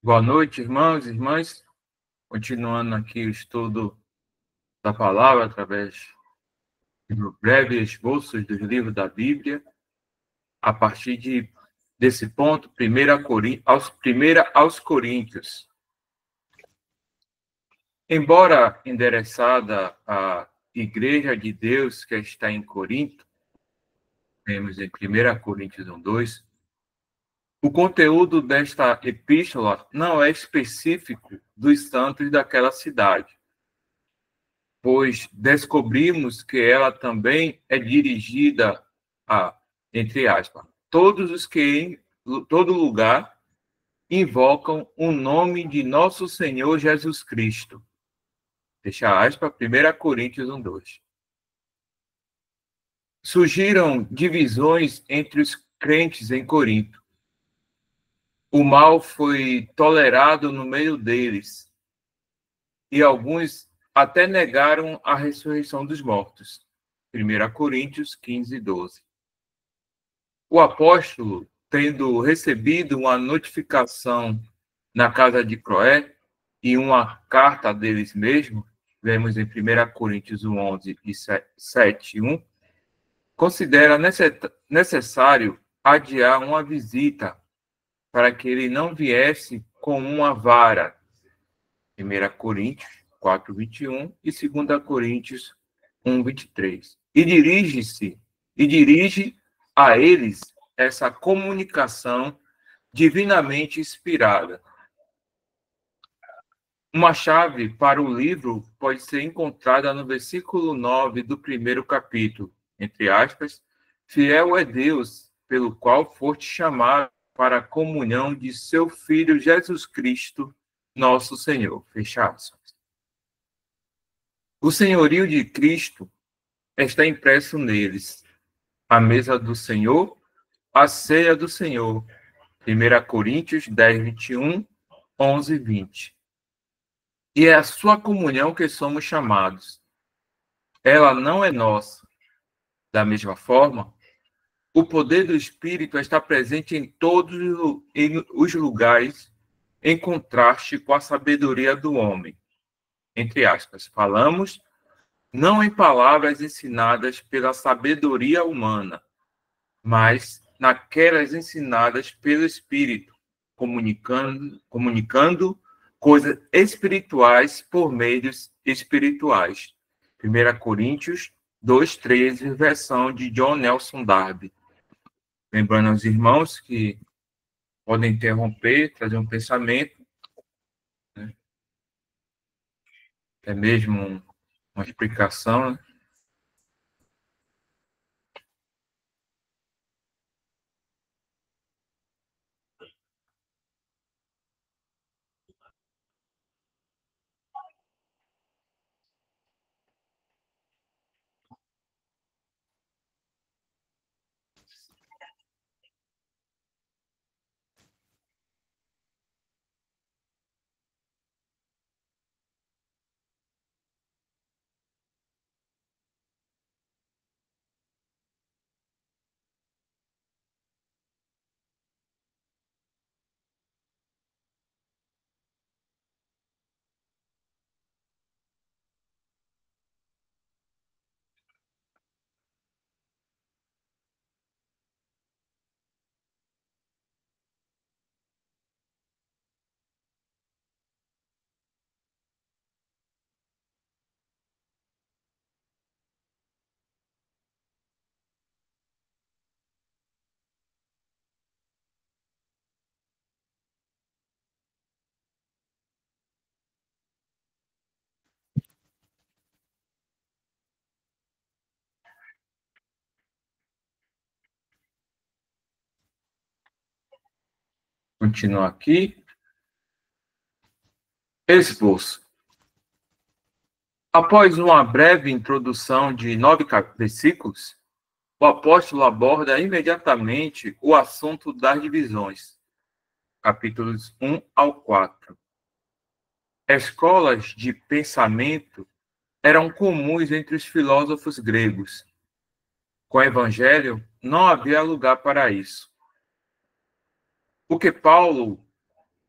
Boa noite, irmãos e irmãs. Continuando aqui o estudo da palavra através de breves esboços dos livros da Bíblia, a partir desse ponto, 1 Coríntios. Embora endereçada à Igreja de Deus que está em Corinto, temos em 1 Coríntios 1:2, o conteúdo desta epístola não é específico dos santos daquela cidade, pois descobrimos que ela também é dirigida a, entre aspas, todos os que em todo lugar invocam o nome de nosso Senhor Jesus Cristo. Fecha aspas, 1 Coríntios 1:2. Surgiram divisões entre os crentes em Corinto. O mal foi tolerado no meio deles, e alguns até negaram a ressurreição dos mortos. 1 Coríntios 15:12. O apóstolo, tendo recebido uma notificação na casa de Cloé e uma carta deles mesmos, vemos em 1 Coríntios 11 e 7:1, considera necessário adiar uma visita para que ele não viesse com uma vara. 1 Coríntios 4:21 e 2 Coríntios 1:23. E dirige a eles essa comunicação divinamente inspirada. Uma chave para o livro pode ser encontrada no versículo 9 do primeiro capítulo, entre aspas, fiel é Deus, pelo qual foste chamado para a comunhão de seu Filho Jesus Cristo, nosso Senhor. Fecha aspas. O senhorio de Cristo está impresso neles. A mesa do Senhor, a ceia do Senhor. 1 Coríntios 10:21, 11:20. E é a sua comunhão que somos chamados. Ela não é nossa. Da mesma forma, o poder do Espírito está presente em todos os lugares, em contraste com a sabedoria do homem. Entre aspas, falamos não em palavras ensinadas pela sabedoria humana, mas naquelas ensinadas pelo Espírito, comunicando coisas espirituais por meios espirituais. 1 Coríntios 2:13, versão de John Nelson Darby. Lembrando aos irmãos que podem interromper, trazer um pensamento, né? É mesmo uma explicação, né? Continuar aqui. Esboço. Após uma breve introdução de 9 versículos, o apóstolo aborda imediatamente o assunto das divisões, capítulos 1 ao 4. Escolas de pensamento eram comuns entre os filósofos gregos. Com o evangelho, não havia lugar para isso. O que Paulo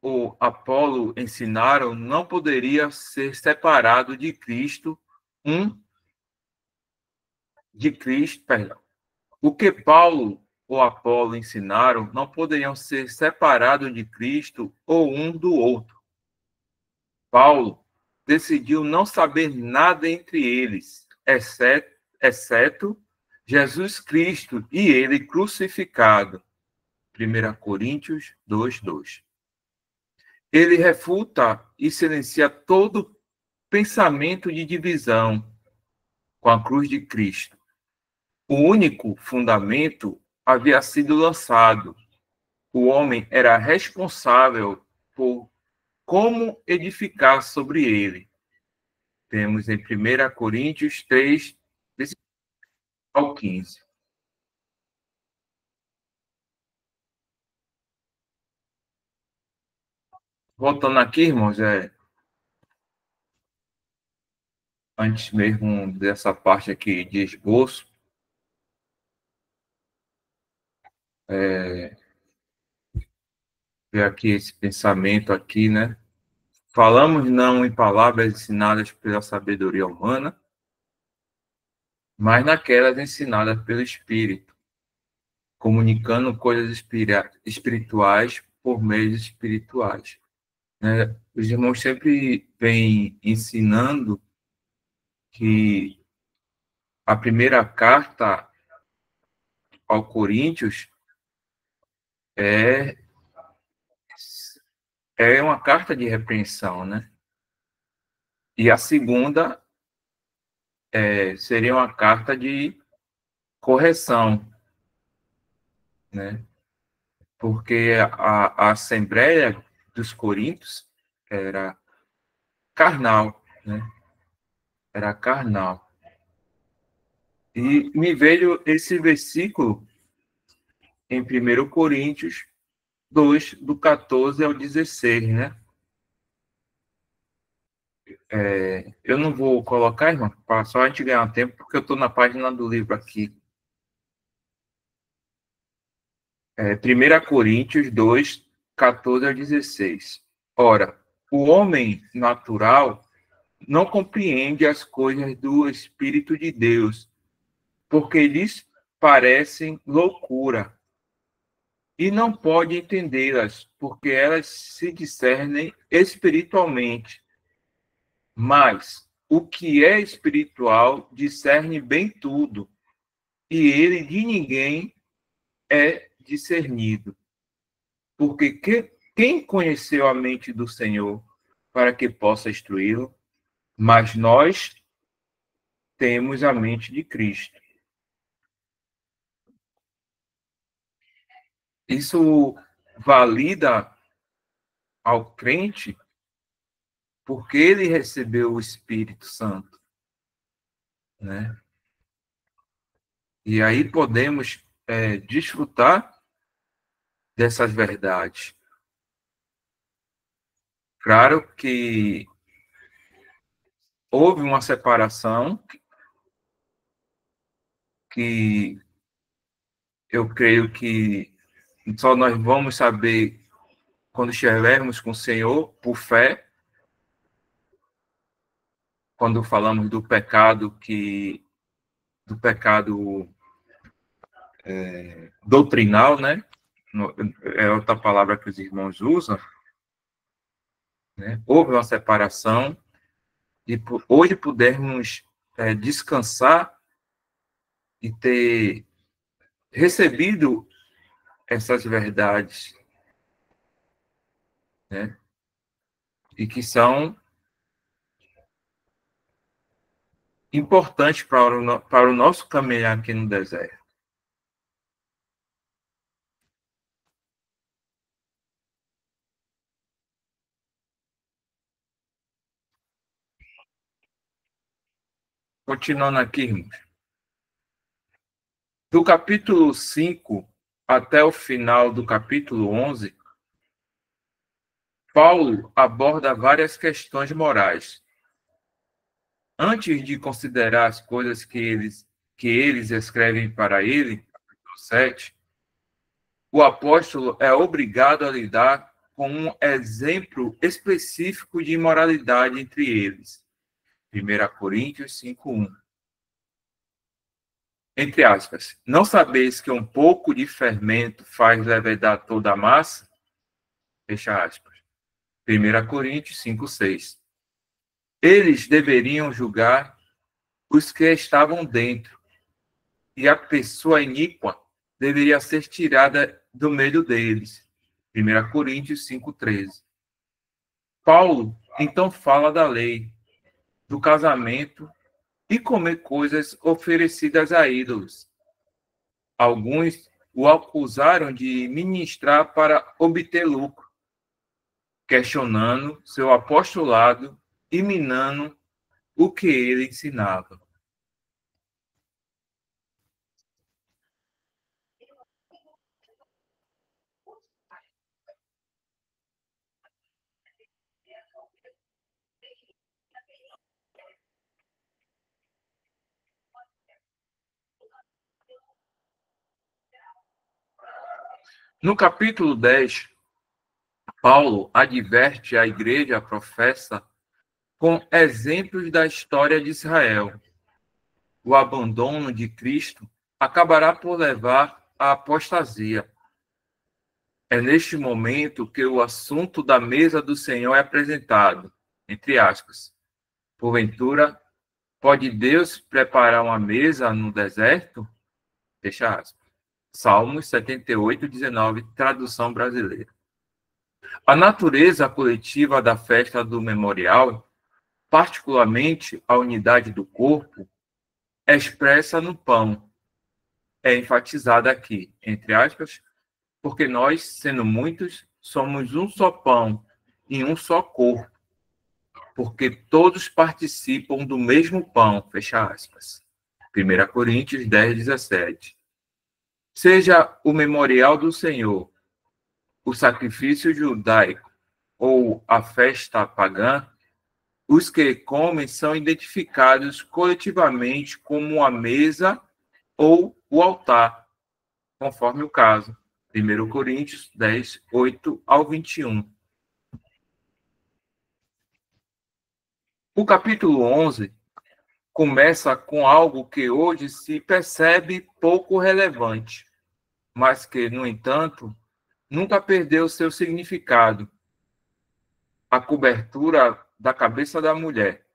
ou Apolo ensinaram não poderia ser separado de Cristo, perdão. O que Paulo ou Apolo ensinaram não poderiam ser separados de Cristo ou um do outro. Paulo decidiu não saber nada entre eles, exceto Jesus Cristo e ele crucificado. 1 Coríntios 2:2. Ele refuta e silencia todo pensamento de divisão com a cruz de Cristo. O único fundamento havia sido lançado. O homem era responsável por como edificar sobre ele. Temos em 1 Coríntios 3, ao 15. Voltando aqui, irmãos, antes mesmo dessa parte aqui de esboço, ver aqui esse pensamento aqui, né? Falamos não em palavras ensinadas pela sabedoria humana, mas naquelas ensinadas pelo Espírito, comunicando coisas espirituais por meios espirituais. Né? Os irmãos sempre vêm ensinando que a primeira carta ao Coríntios é uma carta de repreensão, né? E a segunda seria uma carta de correção, né? Porque a Assembleia dos Coríntios era carnal, né? Era carnal. E me veio esse versículo em 1 Coríntios 2, do 14 ao 16, né? Eu não vou colocar, irmão, para só a gente ganhar tempo, porque eu estou na página do livro aqui. 1 Coríntios 2, 14 ao 16. Ora, o homem natural não compreende as coisas do Espírito de Deus, porque lhes parecem loucura, e não pode entendê-las, porque elas se discernem espiritualmente. Mas o que é espiritual discerne bem tudo, e ele de ninguém é discernido. Porque quem conheceu a mente do Senhor para que possa instruí-lo? Mas nós temos a mente de Cristo. Isso valida ao crente porque ele recebeu o Espírito Santo, né? E aí podemos desfrutar dessas verdades. Claro que houve uma separação que eu creio que só nós vamos saber quando estivermos com o Senhor por fé, quando falamos do pecado doutrinal, né? É outra palavra que os irmãos usam, né? Houve uma separação e hoje pudermos descansar e ter recebido essas verdades, né? E que são importantes para o nosso caminhar aqui no deserto. Continuando aqui, irmãos. Do capítulo 5 até o final do capítulo 11, Paulo aborda várias questões morais. Antes de considerar as coisas que eles escrevem para ele, capítulo 7, o apóstolo é obrigado a lidar com um exemplo específico de imoralidade entre eles. 1 Coríntios 5:1. Entre aspas, não sabeis que um pouco de fermento faz levedar toda a massa? Fecha aspas. 1 Coríntios 5:6. Eles deveriam julgar os que estavam dentro, e a pessoa iníqua deveria ser tirada do meio deles. 1 Coríntios 5:13. Paulo, então, fala da lei, do casamento e comer coisas oferecidas a ídolos. Alguns o acusaram de ministrar para obter lucro, questionando seu apostolado e minando o que ele ensinava. No capítulo 10, Paulo adverte a igreja professa com exemplos da história de Israel. O abandono de Cristo acabará por levar à apostasia. É neste momento que o assunto da mesa do Senhor é apresentado, entre aspas. Porventura, pode Deus preparar uma mesa no deserto? Fecha aspas. Salmos 78:19, tradução brasileira. A natureza coletiva da festa do memorial, particularmente a unidade do corpo, é expressa no pão. É enfatizada aqui, entre aspas, porque nós, sendo muitos, somos um só pão e um só corpo, porque todos participam do mesmo pão, fecha aspas. 1 Coríntios 10:17. Seja o memorial do Senhor, o sacrifício judaico ou a festa pagã, os que comem são identificados coletivamente como a mesa ou o altar, conforme o caso. 1 Coríntios 10:8-21. O capítulo 11 começa com algo que hoje se percebe pouco relevante, mas que, no entanto, nunca perdeu seu significado: a cobertura da cabeça da mulher.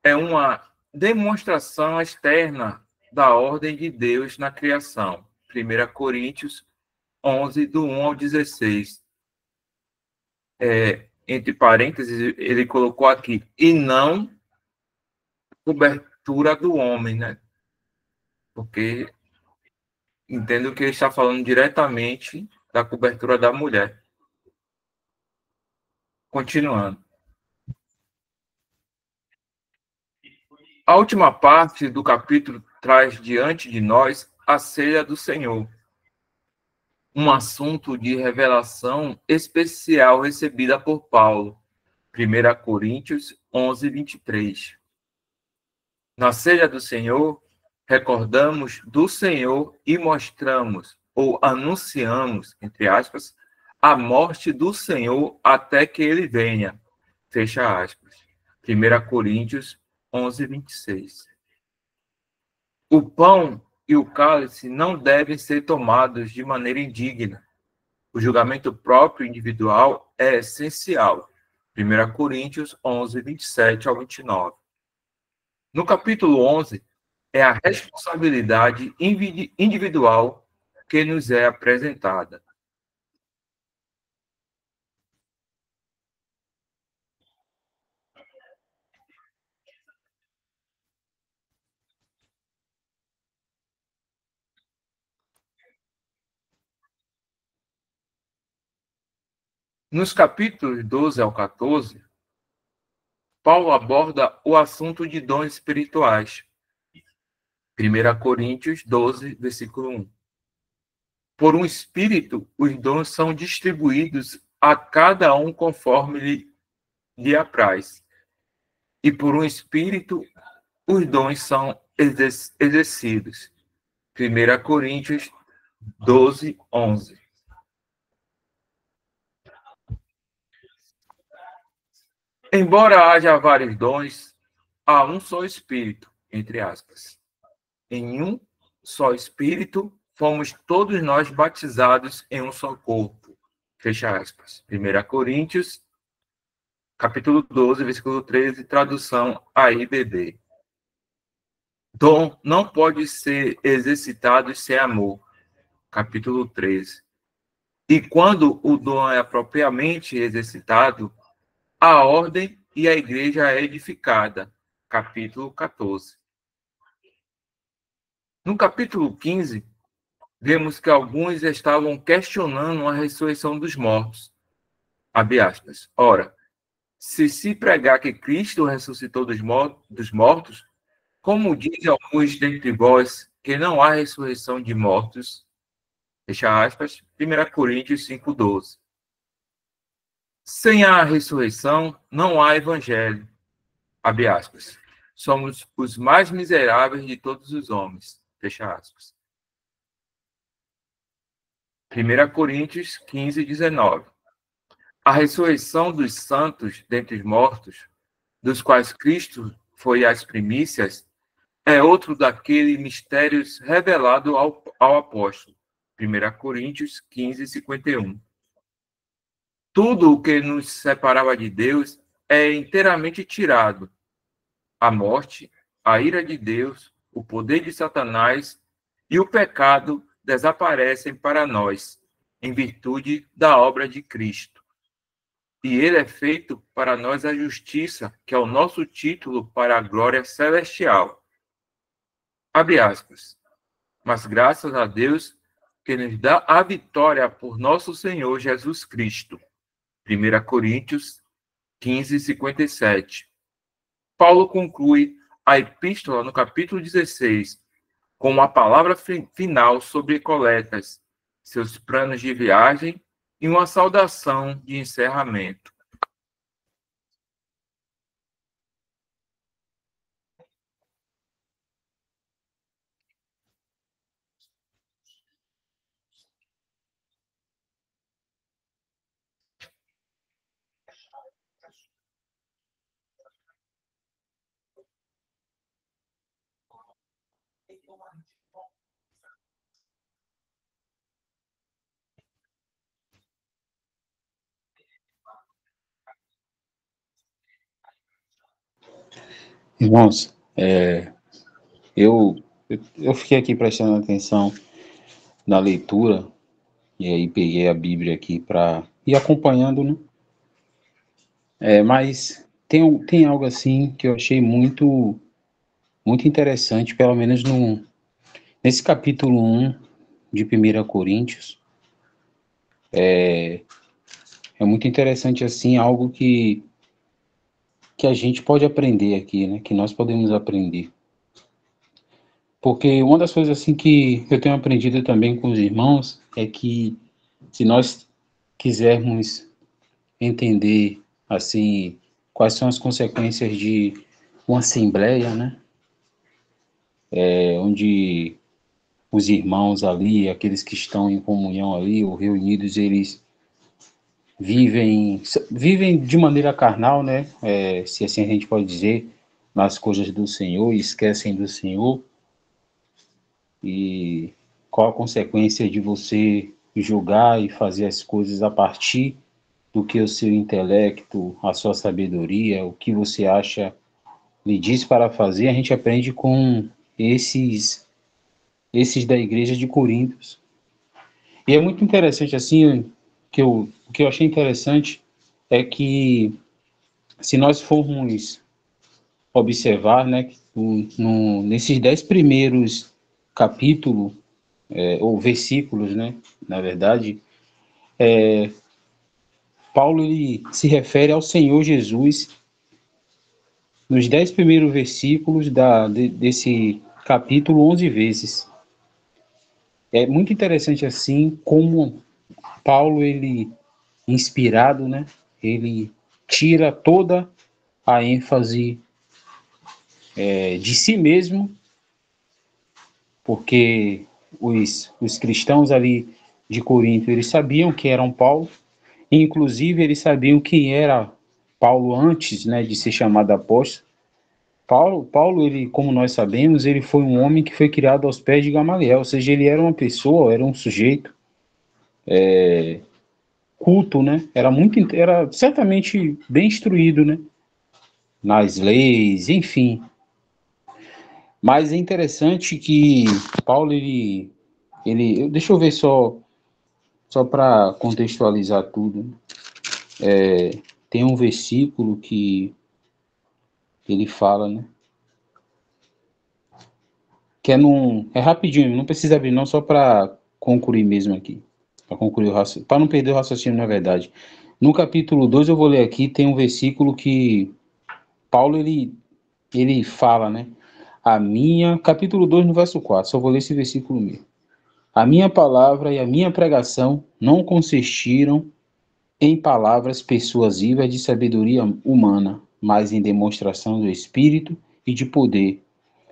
É uma demonstração externa da ordem de Deus na criação. 1 Coríntios 11, do 1 ao 16. Entre parênteses, ele colocou aqui, e não cobertura do homem, né? Porque entendo que ele está falando diretamente da cobertura da mulher. Continuando. A última parte do capítulo traz diante de nós a ceia do Senhor, um assunto de revelação especial recebida por Paulo. 1 Coríntios 11:23. Na ceia do Senhor, recordamos do Senhor e mostramos, ou anunciamos, entre aspas, a morte do Senhor até que ele venha. Fecha aspas. 1 Coríntios 11:26. O pão e o cálice não devem ser tomados de maneira indigna. O julgamento próprio individual é essencial. 1 Coríntios 11:27-29. No capítulo 11, é a responsabilidade individual que nos é apresentada. Nos capítulos 12 ao 14, Paulo aborda o assunto de dons espirituais. 1 Coríntios 12, versículo 1. Por um Espírito, os dons são distribuídos a cada um conforme lhe apraz. E por um Espírito, os dons são exercidos. 1 Coríntios 12, 11. Embora haja vários dons, há um só Espírito, entre aspas. Em um só Espírito, fomos todos nós batizados em um só corpo. Fecha aspas. 1 Coríntios, capítulo 12, versículo 13, tradução AIBD. Dom não pode ser exercitado sem amor. Capítulo 13. E quando o dom é propriamente exercitado, a ordem e a igreja é edificada. Capítulo 14. No capítulo 15, vemos que alguns estavam questionando a ressurreição dos mortos. Abre aspas. Ora, se pregar que Cristo ressuscitou dos mortos, como dizem alguns dentre vós que não há ressurreição de mortos, fecha aspas, 1 Coríntios 5,12. Sem a ressurreição, não há evangelho. Abre aspas. Somos os mais miseráveis de todos os homens. Fecha aspas. 1 Coríntios 15, 19. A ressurreição dos santos dentre os mortos, dos quais Cristo foi as primícias, é outro daqueles mistérios revelado ao apóstolo. 1 Coríntios 15, 51. Tudo o que nos separava de Deus é inteiramente tirado. A morte, a ira de Deus, o poder de Satanás e o pecado desaparecem para nós, em virtude da obra de Cristo. E ele é feito para nós a justiça, que é o nosso título para a glória celestial. Abre aspas. Mas graças a Deus que nos dá a vitória por nosso Senhor Jesus Cristo. 1 Coríntios 15, 57. Paulo conclui a epístola no capítulo 16, com uma palavra final sobre coletas, seus planos de viagem e uma saudação de encerramento. Irmãos, eu fiquei aqui prestando atenção na leitura, e aí peguei a Bíblia aqui para ir acompanhando, né? Mas tem algo assim que eu achei muito interessante, pelo menos nesse capítulo 1 de 1 Coríntios. É muito interessante, assim, algo que a gente pode aprender aqui, né? Que nós podemos aprender. Porque uma das coisas assim que eu tenho aprendido também com os irmãos é que se nós quisermos entender assim quais são as consequências de uma assembleia, né? Onde os irmãos ali, aqueles que estão em comunhão ali, ou reunidos, eles vivem de maneira carnal, né? Se assim a gente pode dizer, nas coisas do Senhor, e esquecem do Senhor. E qual a consequência de você julgar e fazer as coisas a partir do que o seu intelecto, a sua sabedoria, o que você acha lhe diz para fazer? A gente aprende com esses da igreja de Coríntios. E é muito interessante assim, o que eu achei interessante é que se nós formos observar, né, nesses 10 primeiros capítulos, ou versículos, né, na verdade, Paulo ele se refere ao Senhor Jesus nos 10 primeiros versículos desse capítulo 11 vezes. É muito interessante assim como Paulo, ele, inspirado, né, ele tira toda a ênfase de si mesmo, porque os cristãos ali de Corinto, eles sabiam que eram Paulo, e inclusive eles sabiam quem era Paulo antes, né, de ser chamado apóstolo. Paulo, ele, como nós sabemos, ele foi um homem que foi criado aos pés de Gamaliel, ou seja, ele era uma pessoa, era um sujeito culto, né? Era certamente bem instruído, né? Nas leis, enfim. Mas é interessante que Paulo, deixa eu ver só para contextualizar tudo. Tem um versículo que ele fala, né? Que é rapidinho, não precisa abrir não, só para concluir mesmo aqui. Para concluir o raciocínio, para não perder o raciocínio, na verdade. No capítulo 2, eu vou ler aqui, tem um versículo que Paulo, ele fala, né? Capítulo 2, no verso 4, só vou ler esse versículo mesmo. A minha palavra e a minha pregação não consistiram em palavras persuasivas de sabedoria humana, mas em demonstração do Espírito e de poder,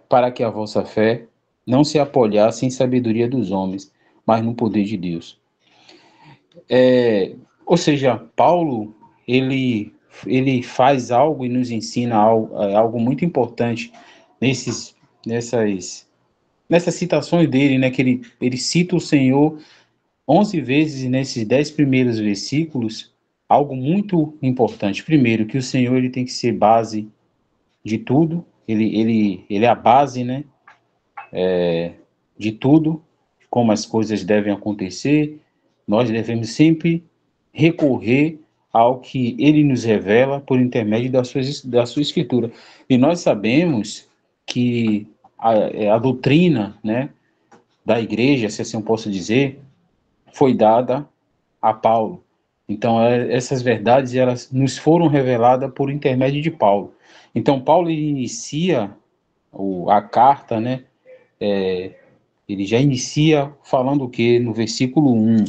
para que a vossa fé não se apoiasse em sabedoria dos homens, mas no poder de Deus. Ou seja, Paulo, ele faz algo e nos ensina algo muito importante nessas citações dele, né, que ele cita o Senhor 11 vezes nesses 10 primeiros versículos, algo muito importante. Primeiro, que o Senhor ele tem que ser base de tudo, ele é a base, né, de tudo, como as coisas devem acontecer. Nós devemos sempre recorrer ao que ele nos revela por intermédio da sua escritura. E nós sabemos que a doutrina, né, da igreja, se assim eu posso dizer, foi dada a Paulo. Então, essas verdades elas nos foram reveladas por intermédio de Paulo. Então, Paulo inicia a carta, né? Ele já inicia falando o quê? No versículo 1,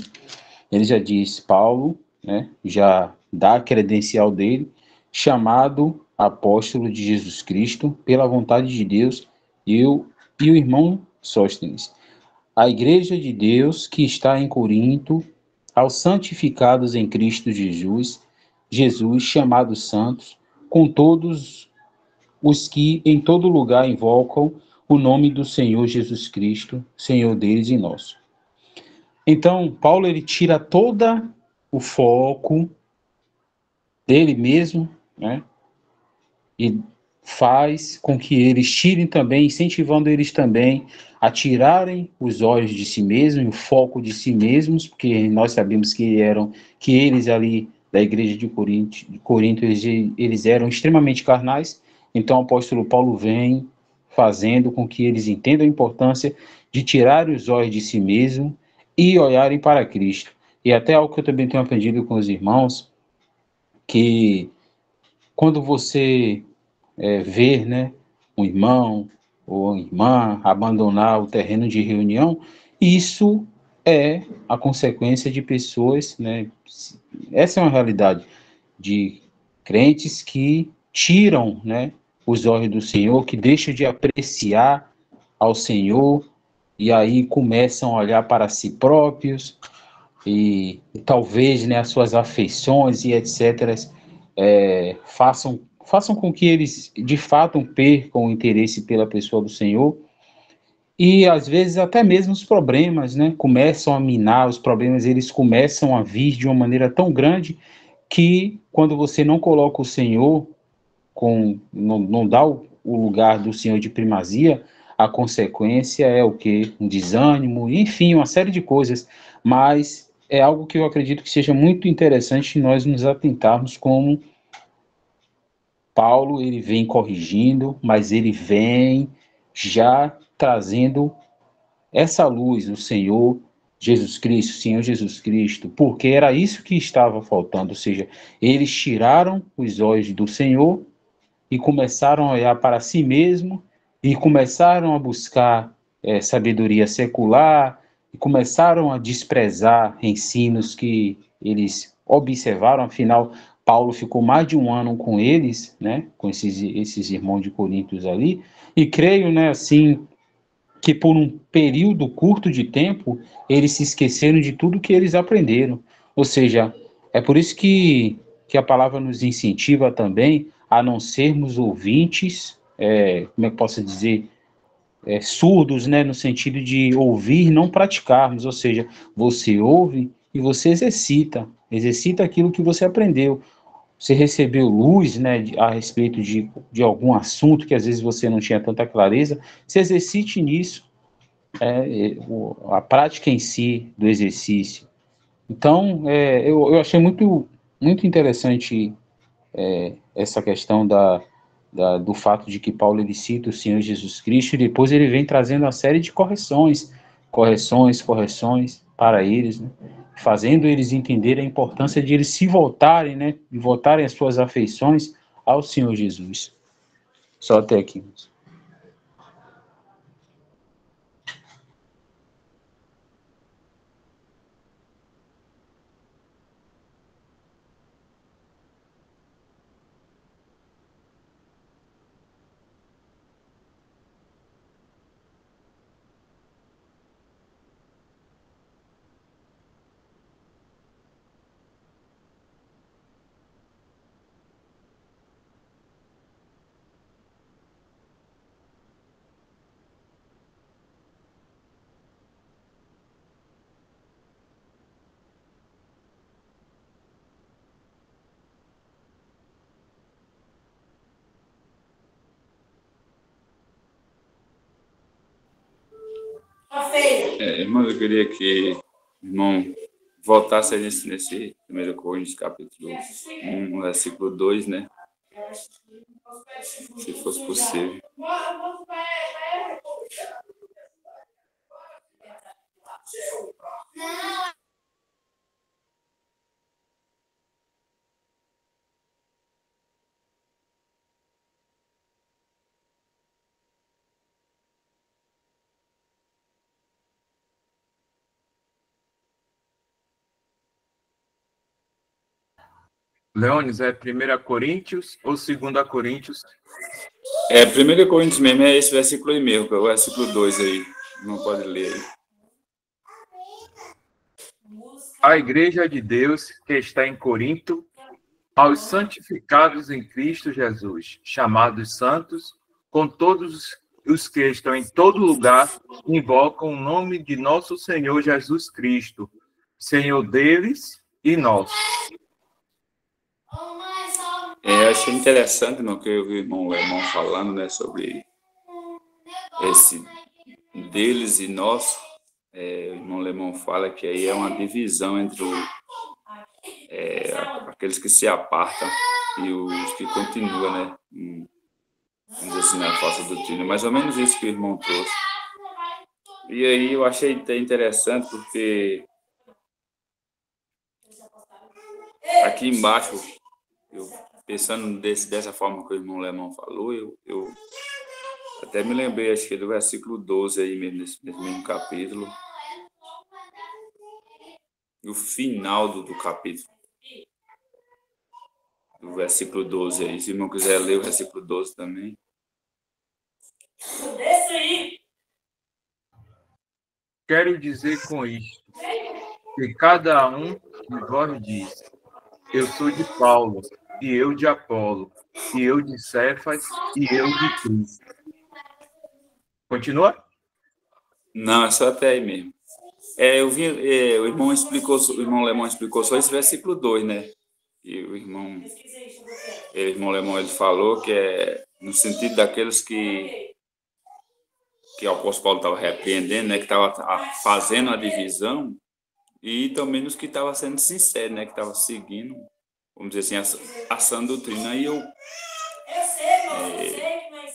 ele já diz, Paulo, né, já dá a credencial dele, chamado apóstolo de Jesus Cristo, pela vontade de Deus, eu e o irmão Sóstenes. A igreja de Deus que está em Corinto, aos santificados em Cristo Jesus, chamados santos, com todos os que em todo lugar invocam o nome do Senhor Jesus Cristo, Senhor deles e nosso. Então, Paulo ele tira todo o foco dele mesmo, né? E faz com que eles tirem também, incentivando eles também a tirarem os olhos de si mesmos, o foco de si mesmos, porque nós sabemos que eles ali da igreja de Corinto eles eram extremamente carnais. Então o apóstolo Paulo vem fazendo com que eles entendam a importância de tirar os olhos de si mesmo e olharem para Cristo. E até algo que eu também tenho aprendido com os irmãos, que quando você ver, né, um irmão ou uma irmã abandonar o terreno de reunião, isso é a consequência de pessoas, né, essa é uma realidade, de crentes que tiram, né, os olhos do Senhor, que deixam de apreciar ao Senhor, e aí começam a olhar para si próprios, e talvez, né, as suas afeições e etc. Façam com que eles de fato percam o interesse pela pessoa do Senhor, e às vezes até mesmo os problemas, né, começam a minar, os problemas eles começam a vir de uma maneira tão grande que quando você não coloca o Senhor, não dá o lugar do Senhor de primazia, a consequência é o quê? Um desânimo, enfim, uma série de coisas, mas é algo que eu acredito que seja muito interessante nós nos atentarmos como Paulo, ele vem corrigindo, mas ele vem já trazendo essa luz, o Senhor Jesus Cristo, porque era isso que estava faltando, ou seja, eles tiraram os olhos do Senhor e começaram a olhar para si mesmo e começaram a buscar sabedoria secular e começaram a desprezar ensinos que eles observaram. Afinal, Paulo ficou mais de um ano com eles, né, com esses irmãos de Coríntios ali, e creio, né, assim, que por um período curto de tempo, eles se esqueceram de tudo que eles aprenderam. Ou seja, é por isso que que a palavra nos incentiva também a não sermos ouvintes, como é que posso dizer, surdos, né, no sentido de ouvir e não praticarmos, ou seja, você ouve e você exercita aquilo que você aprendeu. Você recebeu luz, né, a respeito de algum assunto que às vezes você não tinha tanta clareza, se exercite nisso, a prática em si do exercício. Então, eu achei muito interessante essa questão do fato de que Paulo ele cita o Senhor Jesus Cristo e depois ele vem trazendo uma série de correções para eles, né? Fazendo eles entenderem a importância de eles se voltarem, né? De voltarem as suas afeições ao Senhor Jesus. Só até aqui. Irmão, eu queria que o irmão voltasse nesse 1 Coríntios, capítulo 1, versículo 2, né? Se fosse possível. Leones, é 1 Coríntios ou 2 Coríntios? 1 Coríntios mesmo, é esse versículo aí mesmo, que é o versículo 2 aí. Não pode ler aí. A igreja de Deus que está em Corinto, aos santificados em Cristo Jesus, chamados santos, com todos os que estão em todo lugar, invocam o nome de nosso Senhor Jesus Cristo, Senhor deles e nosso. Achei interessante, irmão, que eu vi o irmão falando, né, sobre esse deles e nosso. O irmão Lemão fala que aí é uma divisão entre aqueles que se apartam e os que continuam, né? Vamos dizer assim, na falsa doutrina. Mais ou menos isso que o irmão trouxe. E aí eu achei interessante porque aqui embaixo, pensando dessa forma que o irmão Lemão falou, eu até me lembrei, acho que do versículo 12 aí mesmo, nesse mesmo capítulo. E o final do capítulo. Do versículo 12 aí. Se o irmão quiser ler o versículo 12 também. Quero dizer com isto que cada um de vós diz: eu sou de Paulo, e eu de Apolo, e eu de Cefas, e eu de Cristo. Continua? Não, é só até aí mesmo. Eu vi, o irmão Lemão explicou só esse versículo 2, né? E o irmão Lemão ele falou que é no sentido daqueles que o apóstolo Paulo estava repreendendo, né? Que estava fazendo a divisão, e também nos que estavam sendo sinceros, né? Que estavam seguindo, vamos dizer assim, a sã doutrina. E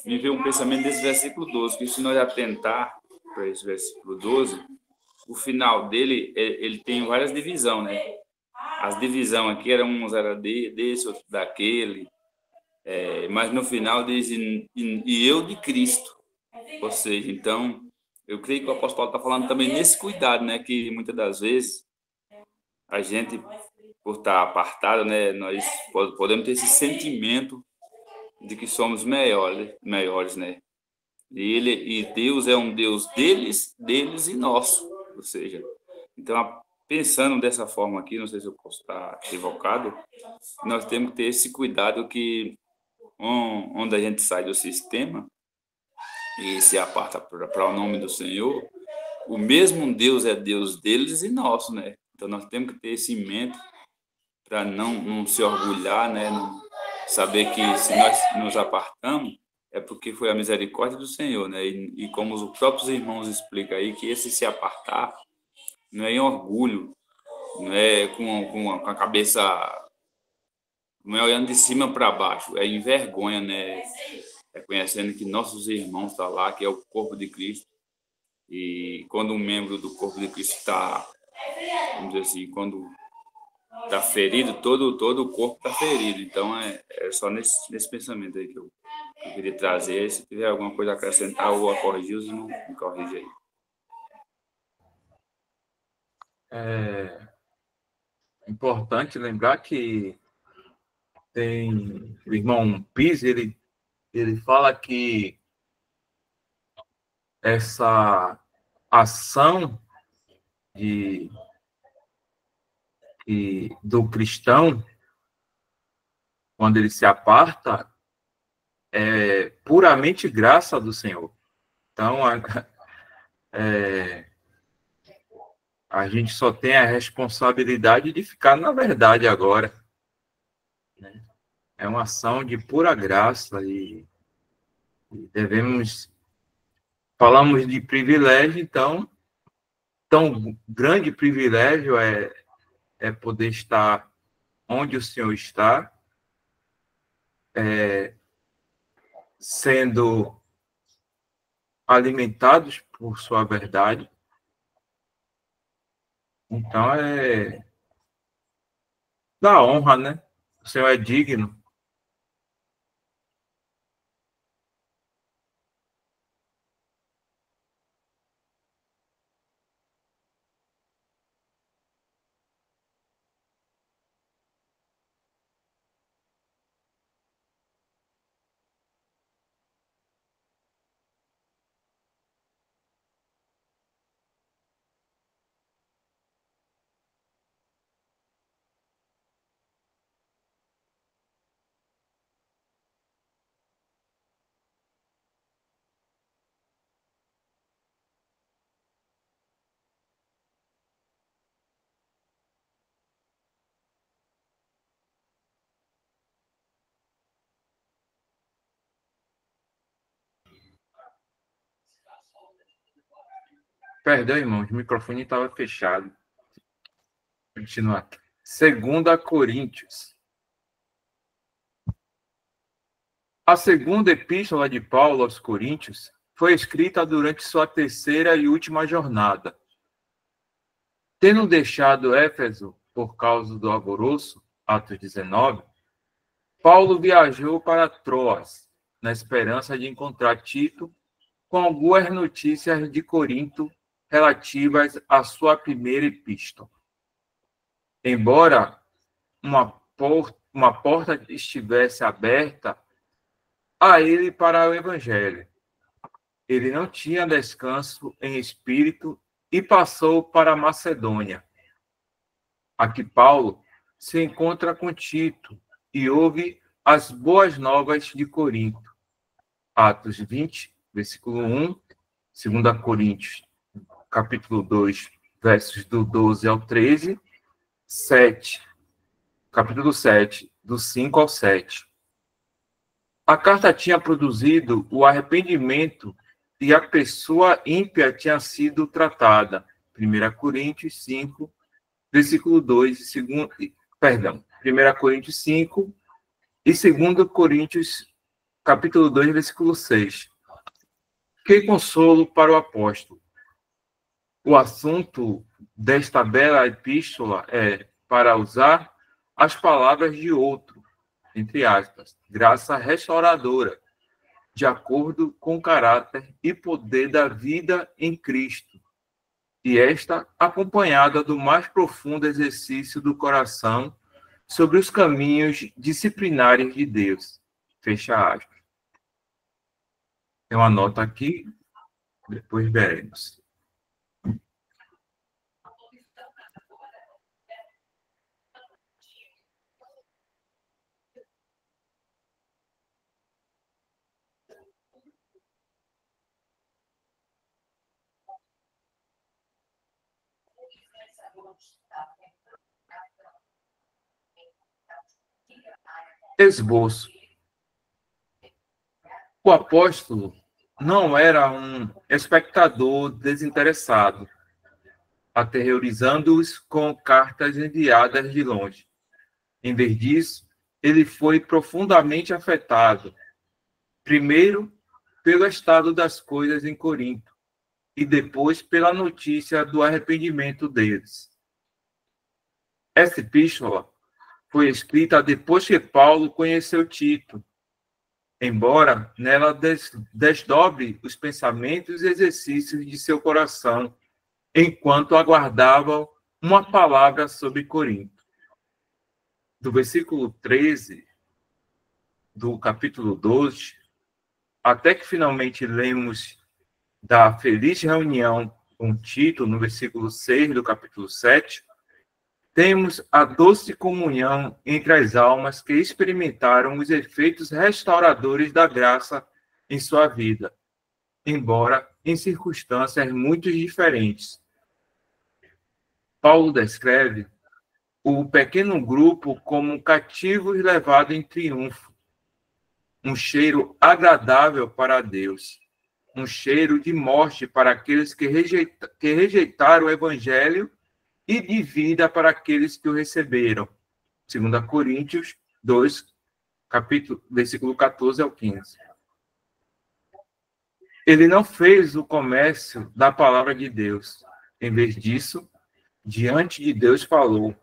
me veio um pensamento desse versículo 12, que se nós atentar para esse versículo 12, o final dele, ele tem várias divisões, né? As divisões aqui uns era desse, outro daquele, mas no final diz, e eu de Cristo. Ou seja, então, eu creio que o apóstolo Paulo está falando também nesse cuidado, né? Que muitas das vezes a gente, por estar apartado, né? Nós podemos ter esse sentimento de que somos melhores, né? E Deus é um Deus deles e nosso. Ou seja, então pensando dessa forma aqui, não sei se eu posso estar equivocado, nós temos que ter esse cuidado que onde a gente sai do sistema e se aparta para o nome do Senhor, o mesmo Deus é Deus deles e nosso, né? Então nós temos que ter isso em mente para não se orgulhar, né? Não saber que se nós nos apartamos é porque foi a misericórdia do Senhor, né? E como os próprios irmãos explicam aí, que esse se apartar não é em orgulho, não é com a cabeça, não é olhando de cima para baixo, é em vergonha, né? Reconhecendo que nossos irmãos estão lá, que é o corpo de Cristo. E quando um membro do corpo de Cristo está, vamos dizer assim, quando está ferido, todo o corpo está ferido. Então, é só nesse pensamento aí que eu queria trazer. Se tiver alguma coisa a acrescentar ou a corrigir, os irmãos me corrigem aí. É importante lembrar que tem o irmão Pise, ele fala que essa ação do cristão, quando ele se aparta, é puramente graça do Senhor. Então, a gente só tem a responsabilidade de ficar na verdade agora, né? É uma ação de pura graça e devemos... Falamos de privilégio, então, tão grande privilégio é poder estar onde o Senhor está, sendo alimentados por sua verdade. Então, da honra, né? O Senhor é digno. Perdão, irmãos, o microfone estava fechado. Continuar aqui. 2 Coríntios. A segunda epístola de Paulo aos Coríntios foi escrita durante sua terceira e última jornada. Tendo deixado Éfeso por causa do alvoroço, Atos 19, Paulo viajou para Troas, na esperança de encontrar Tito com algumas notícias de Corinto relativas à sua primeira epístola. Embora uma porta estivesse aberta a ele para o Evangelho, ele não tinha descanso em espírito e passou para a Macedônia. Aqui Paulo se encontra com Tito e ouve as boas novas de Corinto. Atos 20, versículo 1, 2 Coríntios, capítulo 2, versos do 12 ao 13, 7, capítulo 7, do 5 ao 7. A carta tinha produzido o arrependimento e a pessoa ímpia tinha sido tratada. 1 Coríntios 5, versículo 2, 1 Coríntios 5 e 2 Coríntios, capítulo 2, versículo 6. Que consolo para o apóstolo! O assunto desta bela epístola é para usar as palavras de outro, entre aspas, graça restauradora, de acordo com o caráter e poder da vida em Cristo, e esta acompanhada do mais profundo exercício do coração sobre os caminhos disciplinares de Deus. Fecha aspas. Tem uma nota aqui, depois veremos. Esboço. O apóstolo não era um espectador desinteressado, aterrorizando-os com cartas enviadas de longe. Em vez disso, ele foi profundamente afetado, primeiro pelo estado das coisas em Corinto e depois pela notícia do arrependimento deles. Essa epístola foi escrita depois que Paulo conheceu Tito, embora nela desdobre os pensamentos e exercícios de seu coração, enquanto aguardava uma palavra sobre Corinto. Do versículo 13 do capítulo 12, até que finalmente lemos da feliz reunião com Tito, no versículo 6 do capítulo 7, temos a doce comunhão entre as almas que experimentaram os efeitos restauradores da graça em sua vida, embora em circunstâncias muito diferentes. Paulo descreve o pequeno grupo como cativos levados em triunfo, um cheiro agradável para Deus, um cheiro de morte para aqueles que rejeitaram o evangelho e de vida para aqueles que o receberam. 2 Coríntios 2, versículo 14 ao 15. Ele não fez o comércio da palavra de Deus. Em vez disso, diante de Deus falou,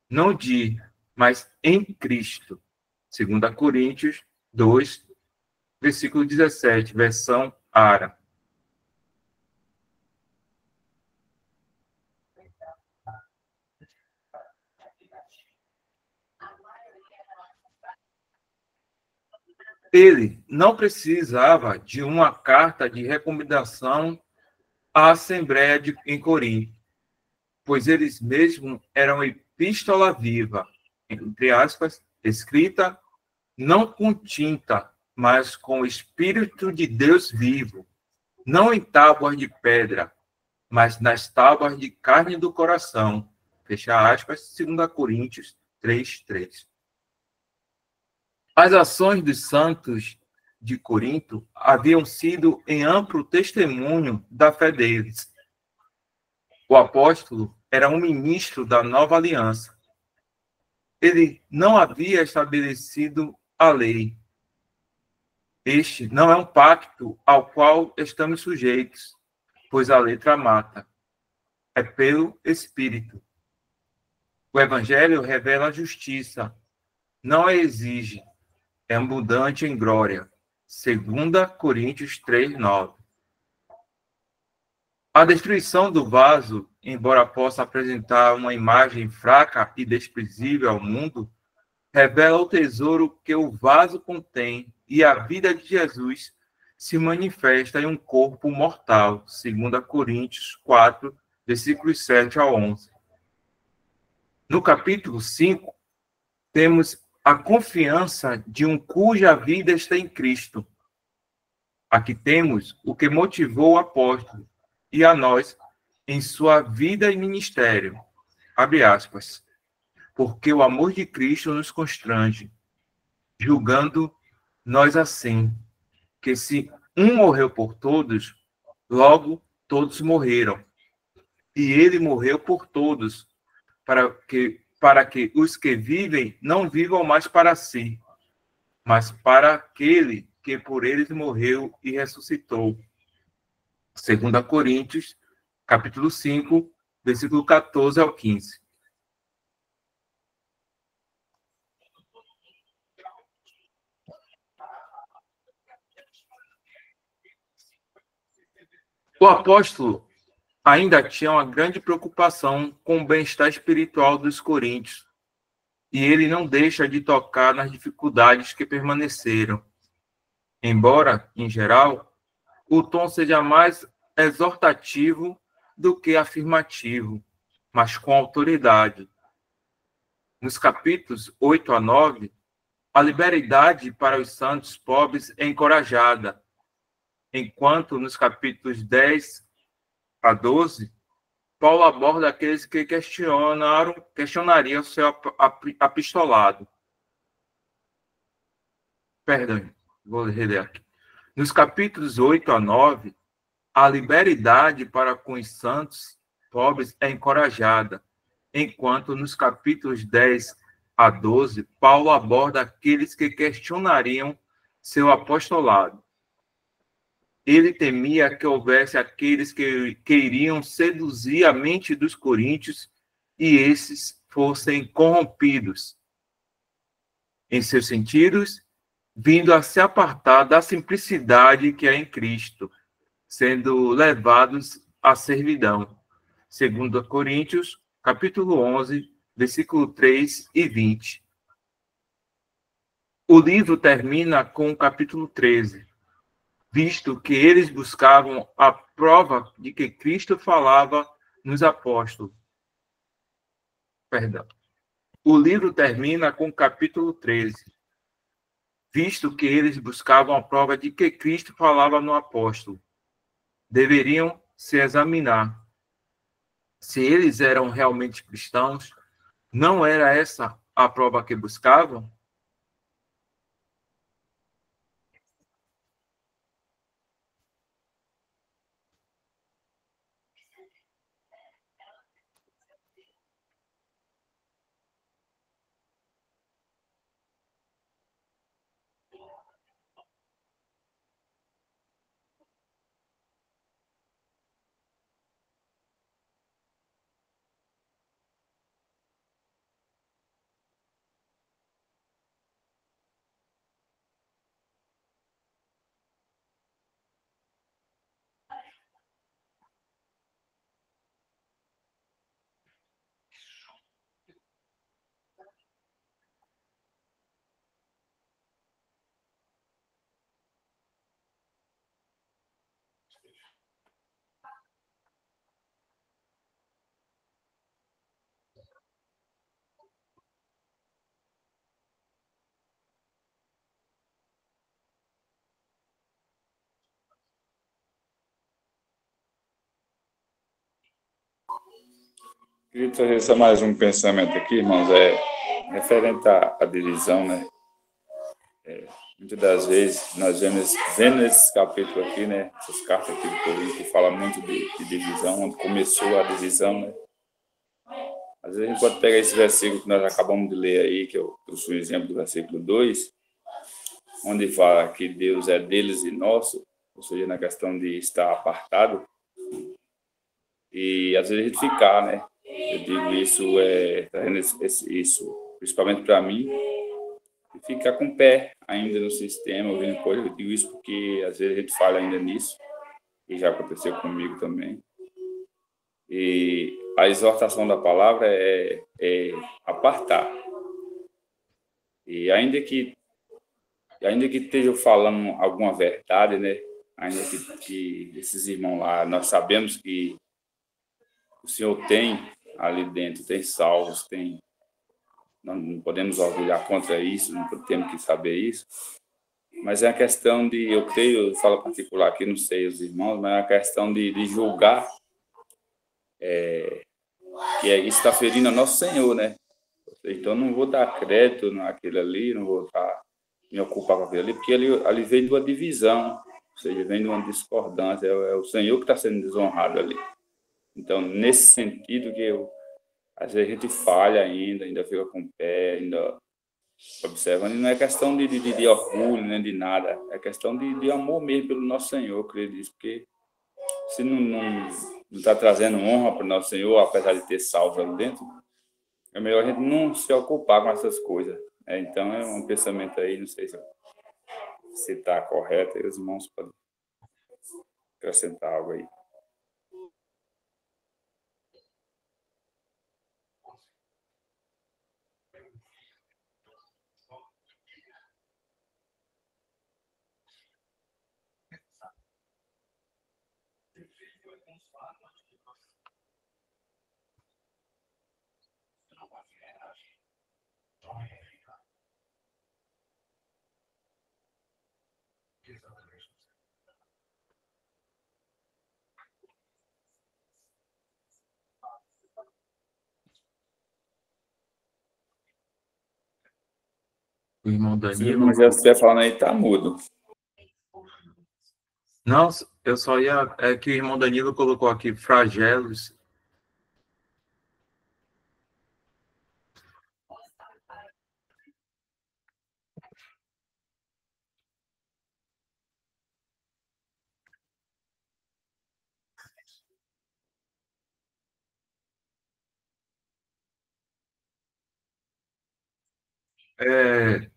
não de, mas em Cristo. 2 Coríntios 2, versículo 17, versão Ara. Ele não precisava de uma carta de recomendação à Assembleia em Corinto, pois eles mesmos eram epístola viva, entre aspas, escrita não com tinta, mas com o Espírito de Deus vivo, não em tábuas de pedra, mas nas tábuas de carne do coração. Fecha aspas, 2 Coríntios 3:3. As ações dos santos de Corinto haviam sido em amplo testemunho da fé deles. O apóstolo era um ministro da nova aliança. Ele não havia estabelecido a lei. Este não é um pacto ao qual estamos sujeitos, pois a letra mata. É pelo Espírito. O Evangelho revela a justiça, não a exige. É abundante em glória. 2 Coríntios 3:9. A destruição do vaso, embora possa apresentar uma imagem fraca e desprezível ao mundo, revela o tesouro que o vaso contém e a vida de Jesus se manifesta em um corpo mortal. 2 Coríntios 4, versículos 7 ao 11. No capítulo 5, temos a confiança de um cuja vida está em Cristo. Aqui temos o que motivou o apóstolo e a nós em sua vida e ministério. Abre aspas. Porque o amor de Cristo nos constrange, julgando nós assim, que se um morreu por todos, logo todos morreram. E ele morreu por todos, para que os que vivem não vivam mais para si, mas para aquele que por eles morreu e ressuscitou. 2 Coríntios, capítulo 5, versículo 14 ao 15. O apóstolo ainda tinha uma grande preocupação com o bem-estar espiritual dos coríntios, e ele não deixa de tocar nas dificuldades que permaneceram. Embora, em geral, o tom seja mais exortativo do que afirmativo, mas com autoridade. Nos capítulos 8 a 9, a liberalidade para os santos pobres é encorajada, enquanto nos capítulos 10 a 12, Paulo aborda aqueles que questionariam o seu apostolado. Perdão, vou reler aqui. Nos capítulos 8 a 9, a liberalidade para com os santos pobres é encorajada, enquanto nos capítulos 10 a 12, Paulo aborda aqueles que questionariam seu apostolado. Ele temia que houvesse aqueles que queriam seduzir a mente dos coríntios e esses fossem corrompidos em seus sentidos, vindo a se apartar da simplicidade que é em Cristo, sendo levados à servidão. 2 Coríntios, capítulo 11, versículo 3 e 20. O livro termina com o capítulo 13, visto que eles buscavam a prova de que Cristo falava nos apóstolos. Perdão. O livro termina com o capítulo 13, visto que eles buscavam a prova de que Cristo falava no apóstolo. Deveriam se examinar. Se eles eram realmente cristãos, não era essa a prova que buscavam? Queria trazer só mais um pensamento aqui, irmãos, referente à divisão, né? Muitas das vezes nós vendo esse capítulo aqui, né? Essas cartas aqui do Coríntios, que fala muito de divisão, onde começou a divisão, né? Às vezes a gente pode pegar esse versículo que nós acabamos de ler aí, que eu sou o exemplo do versículo 2, onde fala que Deus é deles e nosso, ou seja, na questão de estar apartado, e às vezes a gente ficar, né? Eu digo isso, trazendo isso principalmente para mim, e ficar com o pé ainda no sistema, ouvindo coisa. Eu digo isso porque às vezes a gente falha ainda nisso, e já aconteceu comigo também. E a exortação da palavra é apartar. E ainda que esteja falando alguma verdade, né? Ainda que esses irmãos lá, nós sabemos que o Senhor tem ali dentro, tem salvos, não podemos orgulhar contra isso, não temos que saber isso, mas é a questão de, eu creio, eu falo particular aqui, não sei os irmãos, mas é a questão de julgar, que isso está ferindo a nosso Senhor, né? Então, não vou dar crédito naquele ali, não vou me ocupar com aquele ali, porque ali vem de uma divisão, ou seja, vem de uma discordância, é o Senhor que está sendo desonrado ali. Então, nesse sentido que às vezes a gente falha ainda fica com o pé, ainda observando, e não é questão de orgulho, nem de nada, é questão de amor mesmo pelo nosso Senhor, eu creio nisso, porque se não está trazendo honra para o nosso Senhor, apesar de ter salvo ali dentro, é melhor a gente não se ocupar com essas coisas. Então, é um pensamento aí, não sei se está correto, aí os irmãos podem acrescentar algo aí. O irmão Se o Danilo. irmão já estiver falando aí, tá mudo. Não, eu só ia. É que o irmão Danilo colocou aqui flagelos. É,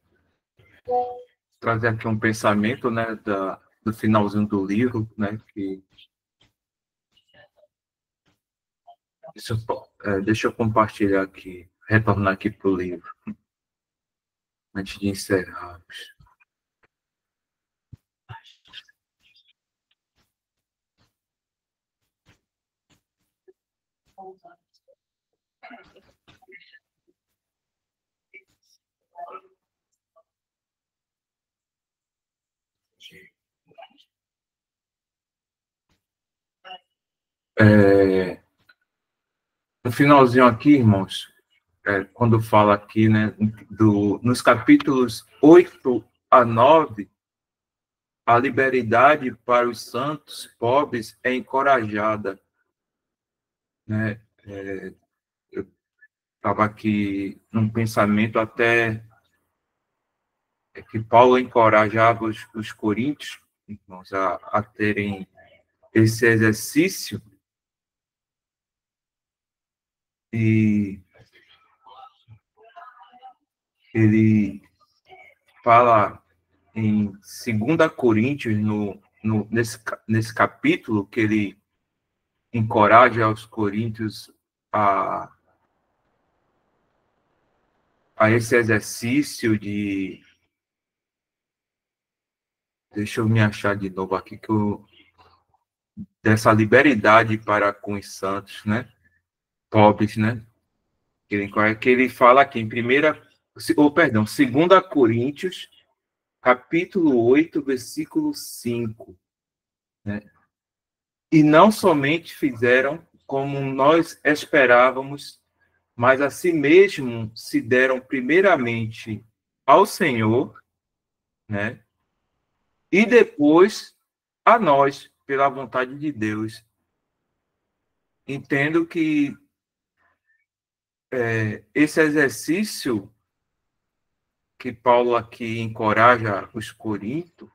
trazer aqui um pensamento, né, do finalzinho do livro, né, que deixa eu compartilhar aqui, retornar aqui para o livro, antes de encerrarmos. No finalzinho aqui, irmãos, quando fala aqui, né, nos capítulos 8 a 9, a liberalidade para os santos pobres é encorajada, né? Eu estava aqui num pensamento até que Paulo encorajava os coríntios, irmãos, a terem esse exercício, e ele fala em 2 Coríntios, nesse capítulo, que ele encoraja os coríntios a esse exercício de... Deixa eu me achar de novo aqui, dessa liberalidade para com os santos, né? Pobres, né? Que ele fala aqui em 2 Coríntios, capítulo 8, versículo 5, né? E não somente fizeram como nós esperávamos, mas a si mesmo se deram primeiramente ao Senhor, né? E depois a nós, pela vontade de Deus. Entendo que esse exercício que Paulo aqui encoraja os coríntios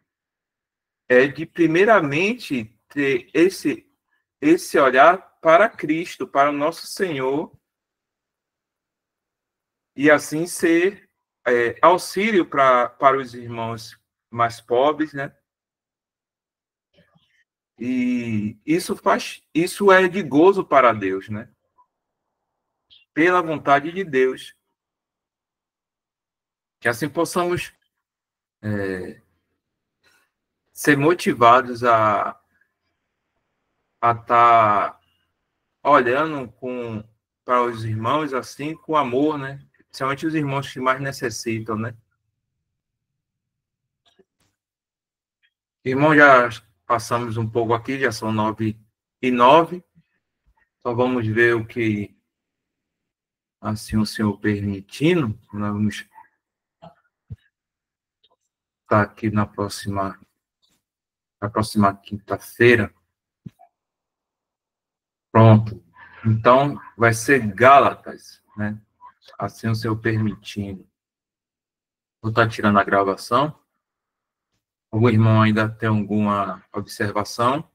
é de, primeiramente, ter esse olhar para Cristo, para o nosso Senhor, e assim ser auxílio para os irmãos mais pobres, né? E isso é de gozo para Deus, né? Pela vontade de Deus. Que assim possamos ser motivados a estar olhando para os irmãos assim com amor, né? Principalmente os irmãos que mais necessitam, né? Irmão, já passamos um pouco aqui, já são 9h09. Só vamos ver o que assim o Senhor permitindo. Nós vamos estar aqui na próxima quinta-feira. Pronto. Então, vai ser Gálatas, né? Assim o Senhor permitindo. Vou estar tirando a gravação. O irmão ainda tem alguma observação?